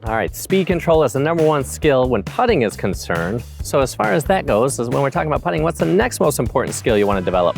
All right, speed control is the #1 skill when putting is concerned. So as far as that goes, when we're talking about putting, what's the next most important skill you want to develop?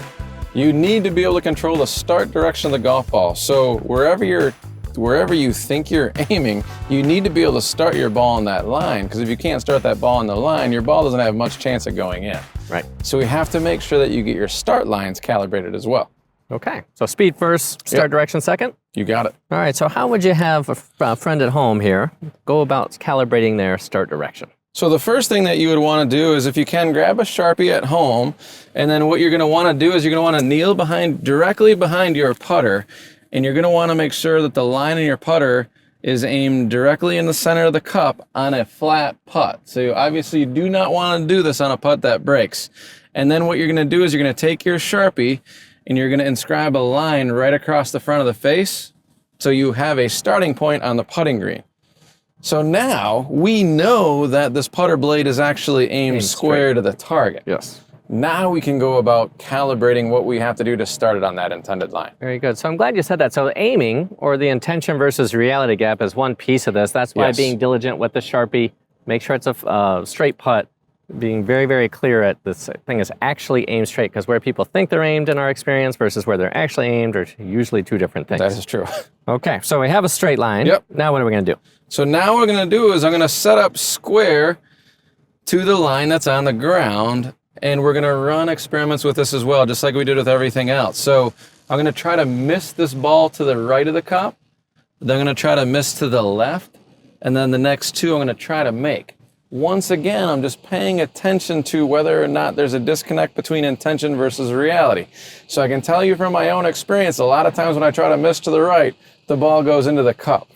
You need to be able to control the start direction of the golf ball. So wherever you think you're aiming, you need to be able to start your ball on that line, because if you can't start that ball on the line, your ball doesn't have much chance of going in. Right. So we have to make sure that you get your start lines calibrated as well. Okay, so speed first, start direction second? You got it. All right, so how would you have a friend at home here go about calibrating their start direction? So the first thing that you would want to do is, if you can, grab a Sharpie at home, and then what you're going to want to do is you're going to want to kneel directly behind your putter, and you're going to want to make sure that the line in your putter is aimed directly in the center of the cup on a flat putt. So obviously you do not want to do this on a putt that breaks. And then what you're going to do is you're going to take your Sharpie and you're going to inscribe a line right across the front of the face, so you have a starting point on the putting green. So now we know that this putter blade is actually aimed square to the target. Yes. Now we can go about calibrating what we have to do to start it on that intended line. Very good. So I'm glad you said that. So aiming, or the intention versus reality gap, is one piece of this. That's why being diligent with the Sharpie, make sure it's a straight putt, being very, very clear at this thing is actually aimed straight, because where people think they're aimed in our experience versus where they're actually aimed are usually two different things. That is true. Okay, so we have a straight line. Yep. Now what are we going to do? So now what we're going to do is I'm going to set up square to the line that's on the ground, and we're going to run experiments with this as well, just like we did with everything else. So I'm going to try to miss this ball to the right of the cup, then I'm going to try to miss to the left, and then the next two I'm going to try to make. Once again, I'm just paying attention to whether or not there's a disconnect between intention versus reality. So I can tell you from my own experience, a lot of times when I try to miss to the right, the ball goes into the cup.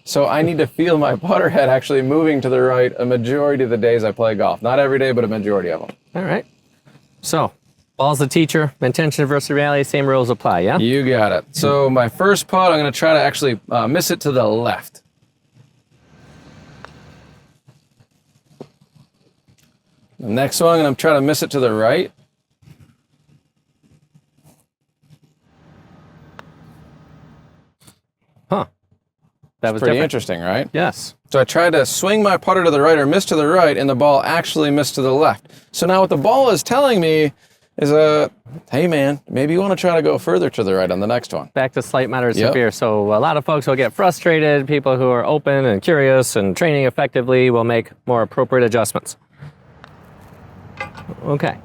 So I need to feel my putter head actually moving to the right a majority of the days I play golf. Not every day, but a majority of them. All right. So, ball's the teacher, intention versus reality, same rules apply, yeah? You got it. So my first putt, I'm going to try to actually miss it to the left. The next one, I'm going to try to miss it to the right. Huh. That was pretty interesting, right? Yes. So I tried to swing my putter to the right or miss to the right, and the ball actually missed to the left. So now what the ball is telling me is, hey man, maybe you want to try to go further to the right on the next one. Back to slight, moderate, severe. So a lot of folks will get frustrated. People who are open and curious and training effectively will make more appropriate adjustments. Okay.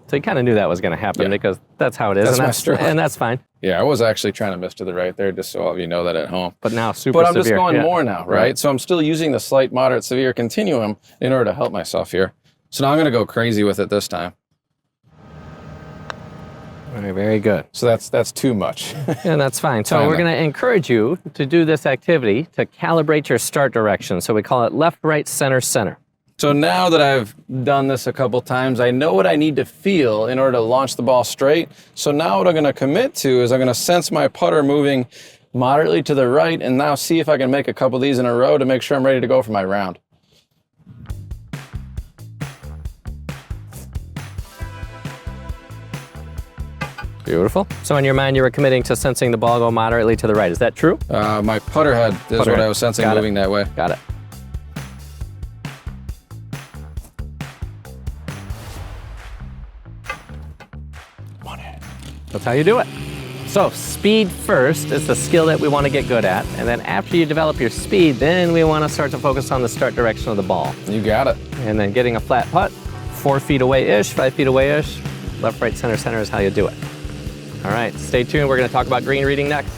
So you kind of knew that was going to happen because that's how it is. And that's fine. Yeah, I was actually trying to miss to the right there, just so all of you know that at home. But now super severe. But I'm just going more now, right? So I'm still using the slight, moderate, severe continuum in order to help myself here. So now I'm going to go crazy with it this time. All right, very good. So that's too much. And that's fine. So we're going to encourage you to do this activity to calibrate your start direction. So we call it left, right, center, center. So now that I've done this a couple times, I know what I need to feel in order to launch the ball straight. So now what I'm going to commit to is I'm going to sense my putter moving moderately to the right, and now see if I can make a couple of these in a row to make sure I'm ready to go for my round. Beautiful. So in your mind, you were committing to sensing the ball go moderately to the right. Is that true? My putter head is what I was sensing moving that way. Got it. That's how you do it. So speed first is the skill that we want to get good at. And then after you develop your speed, then we want to start to focus on the start direction of the ball. You got it. And then getting a flat putt, 4 feet away-ish, 5 feet away-ish, left, right, center, center is how you do it. All right, stay tuned. We're going to talk about green reading next.